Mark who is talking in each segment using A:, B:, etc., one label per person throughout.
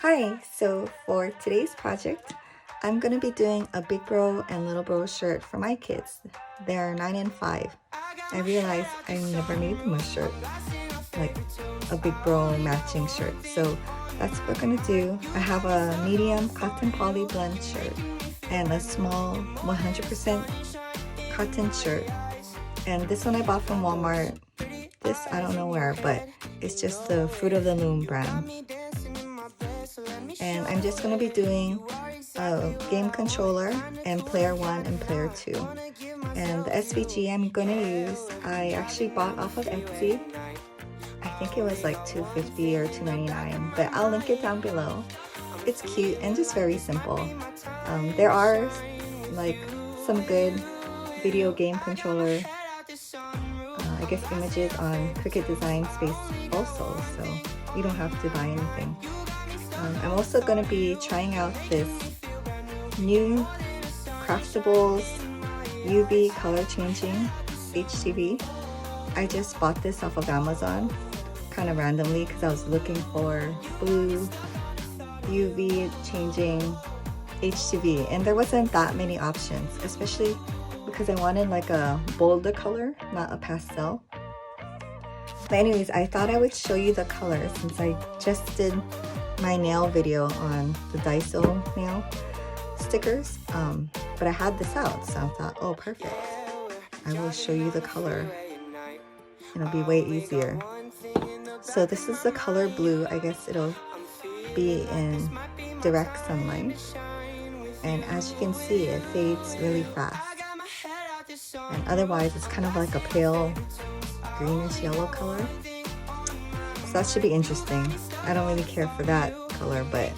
A: Hi, so for today's project, I'm going to be doing a big bro and little bro shirt for my kids. They're 9 and 5. I realized I never made them a shirt, like a big bro matching shirt. So that's what we're going to do. I have a medium cotton poly blend shirt and a small 100% cotton shirt. And this one I bought from Walmart. This I don't know where, but it's just the Fruit of the Loom brand. And I'm just going to be doing a game controller and player 1 and player 2. And the SVG I'm going to use, I actually bought off of Etsy. I think it was like $2.50 or $2.99, but I'll link it down below. It's cute and just very simple. There are like some good video game controller I guess images on Cricut Design Space also, so you don't have to buy anything. I'm also going to be trying out this new Craftables UV color changing HTV. I just bought this off of Amazon kind of randomly because I was looking for blue UV changing HTV and there wasn't that many options, especially because I wanted like a bolder color, not a pastel. But anyways, I thought I would show you the colors since I just did my nail video on the Daiso nail stickers. But I had this out, so I thought, oh perfect. I will show you the color. It'll be way easier. So this is the color blue. I guess it'll be in direct sunlight. And as you can see, it fades really fast. And otherwise, it's kind of like a pale greenish yellow color. So that should be interesting. I don't really care for that color, but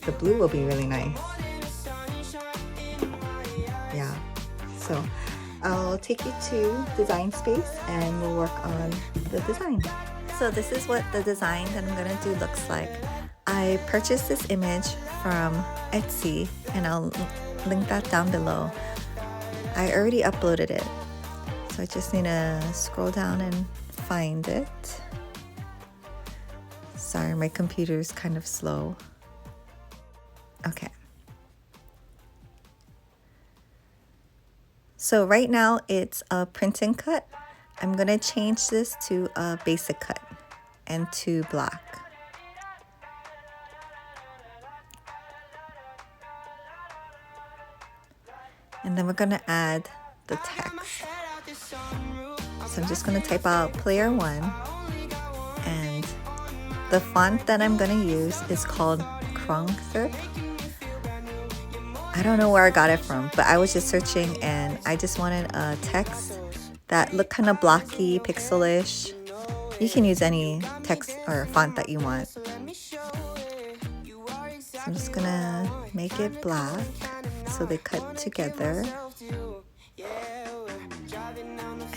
A: the blue will be really nice. Yeah, so I'll take you to Design Space and we'll work on the design. So this is what the design that I'm gonna do looks like. I purchased this image from Etsy and I'll link that down below. I already uploaded it, so I just need to scroll down and find it. Sorry, my computer is kind of slow. Okay. So right now it's a print and cut. I'm gonna change this to a basic cut and to black. And then we're gonna add the text. So I'm just gonna type out player 1, and the font that I'm gonna use is called Craftables. I don't know where I got it from, but I was just searching and I just wanted a text that looked kind of blocky, pixelish. You can use any text or font that you want. So I'm just gonna make it black so they cut together.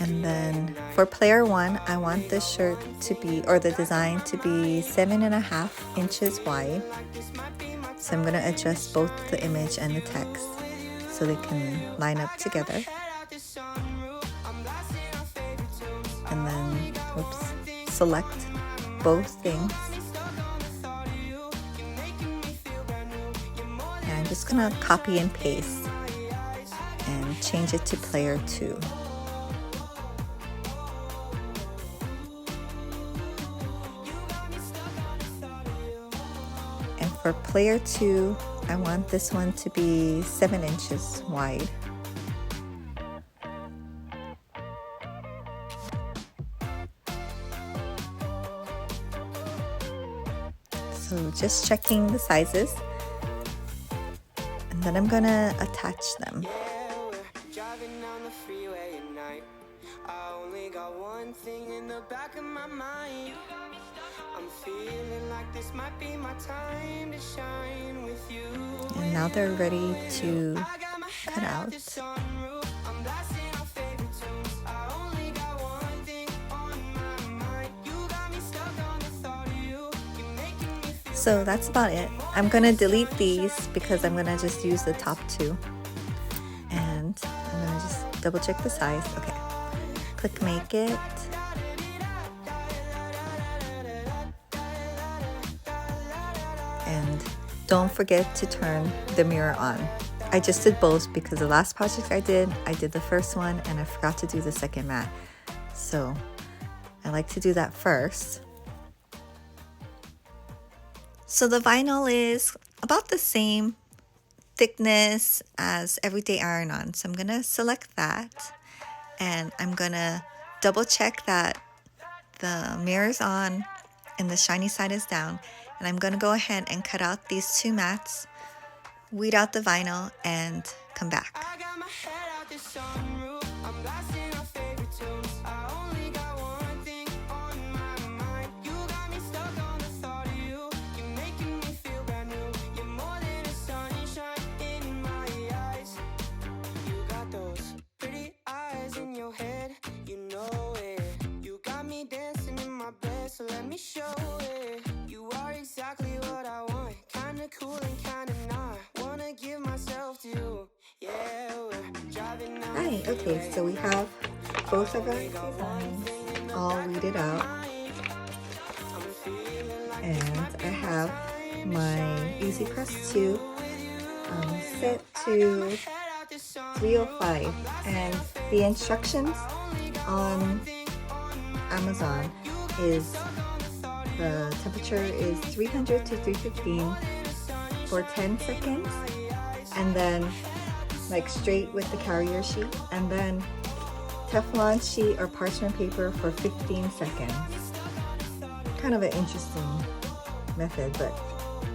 A: And then for player 1, I want the shirt to be, or the design to be 7.5 inches wide. So I'm gonna adjust both the image and the text so they can line up together. And then, select both things. And I'm just gonna copy and paste and change it to player 2. And for player 2, I want this one to be 7 inches wide. So just checking the sizes. And then I'm gonna attach them. And now they're ready to cut out. So that's about it. I'm gonna delete these because I'm gonna just use the top 2. And I'm gonna just double check the size. Okay, click make it. And don't forget to turn the mirror on. I just did both because the last project I did the first one and I forgot to do the second mat. So I like to do that first. So the vinyl is about the same thickness as Everyday Iron-On. So I'm gonna select that and I'm gonna double check that the mirror's on and the shiny side is down. And I'm gonna go ahead and cut out these two mats, weed out the vinyl, and come back.
B: So let me show it. You are exactly what I want. Kinda cool and kinda not. Wanna give myself to you. Yeah, we're driving down.
A: Hi, okay, so we have both of our designs all weeded out. And I have my Easy Press 2 set to 305. And the instructions on Amazon is the temperature is 300 to 315 for 10 seconds, and then like straight with the carrier sheet, and then Teflon sheet or parchment paper for 15 seconds. Kind of an interesting method, but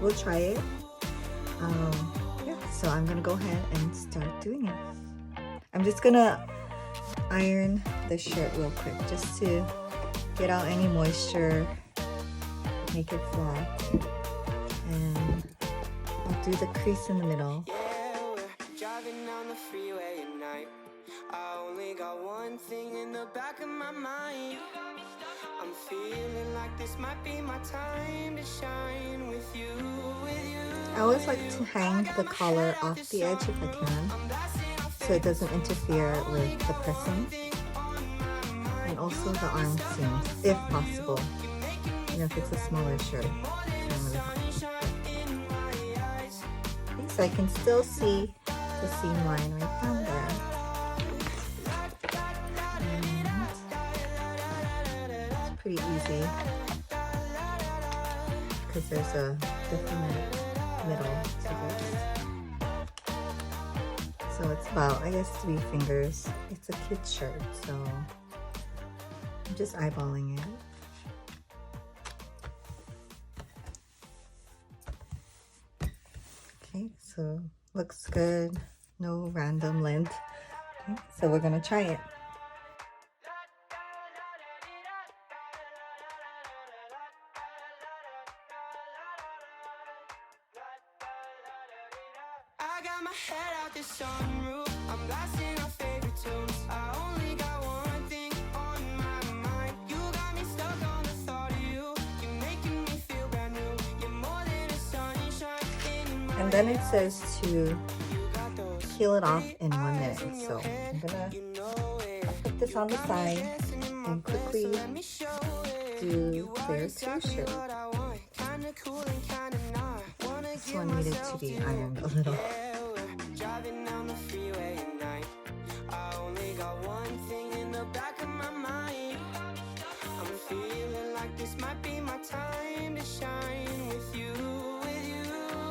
A: we'll try it. Yeah, so I'm gonna go ahead and start doing it. I'm just gonna iron the shirt real quick just to get out any moisture, make it flat, and I'll do the crease in the middle.
B: Yeah, we're driving down the freeway at night. I only got one thing in the back of my mind. I'm feeling like this might be my time to shine with you, with you.
A: I always like to hang the collar off the edge if I can, so it doesn't interfere with the pressing. And also the arm seams, if possible. You know, if it's a smaller shirt. Okay, so I can still see the seam line right down there. And it's pretty easy because there's a definite middle to this. So it's about, I guess, 3 fingers. It's a kid's shirt, so I'm just eyeballing it. Okay, so looks good. No random length. Okay, so we're gonna try it.
B: I got my head out the sunroof. I'm blasting our favorite tunes. I only got one thing on my mind. You got me stuck on the thought of you. You're making me feel brand new. You're more than a sunshine in my.
A: And then it says to peel it off in 1 minute. So I'm gonna put this on the side and quickly do Player 2 shirt. This one needed to be ironed a little.
B: Driving down the freeway at night. I only got one thing in the back of my mind. I'm feeling like this might be my time to shine with you, with you,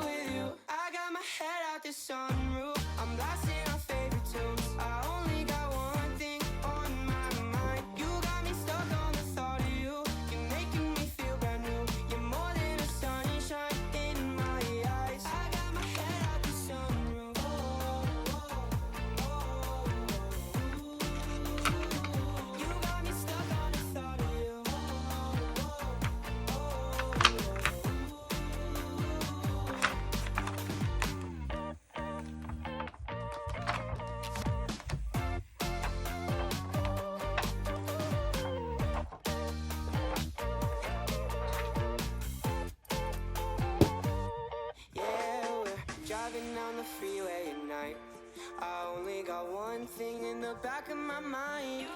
B: with you. I got my head out the sunroof. I'm blasting our favorite tunes. I only got one thing on my mind. You got me stuck on the thought of you. You're making me feel brand new. You're more than a sunshine in my eyes. I got my head out the sunroof. You got me stuck on the thought of you. Yeah, we're driving down the freeway at night. I only got one thing in the back of my mind.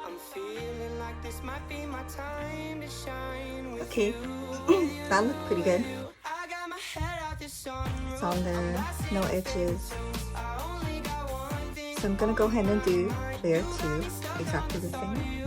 B: I'm feeling like this might be my time to shine with
A: Okay,
B: you.
A: that looked pretty good.
B: I got my head out
A: It's on there, no edges. So I'm gonna go ahead and do layer 2, exactly the same.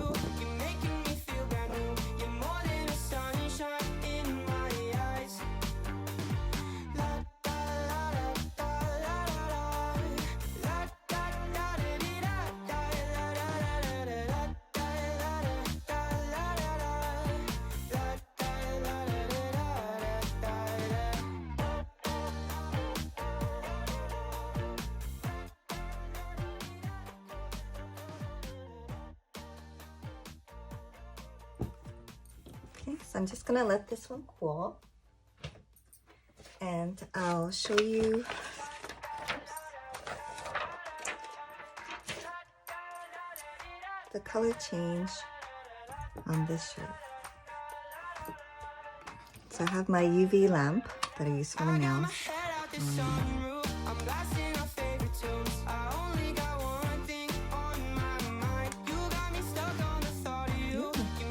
A: Okay, so I'm just gonna let this one cool, and I'll show you the color change on this shirt. So I have my UV lamp that I use for the nails.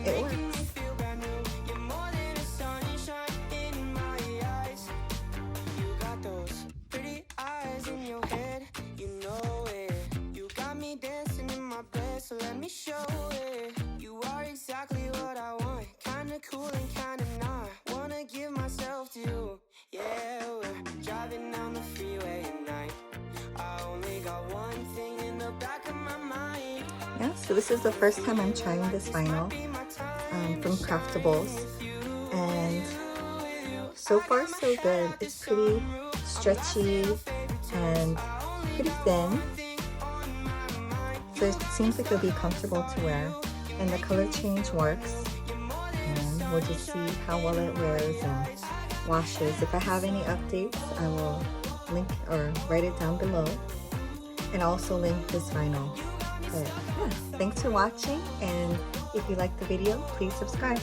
A: Yeah, it works.
B: So let me show it. You are exactly what I want. Kinda cool and kinda not. Wanna give myself to you. Yeah, we're driving down the freeway at night. I only got one thing in the back of my mind.
A: Yeah, so this is the first time I'm trying this vinyl from Craftables, and so far so good. It's pretty stretchy and pretty thin. So it seems like it'll be comfortable to wear, and the color change works, and we'll just see how well it wears and washes. If I have any updates, I will link or write it down below, and also link this vinyl. But yeah, thanks for watching, and if you liked the video, please subscribe.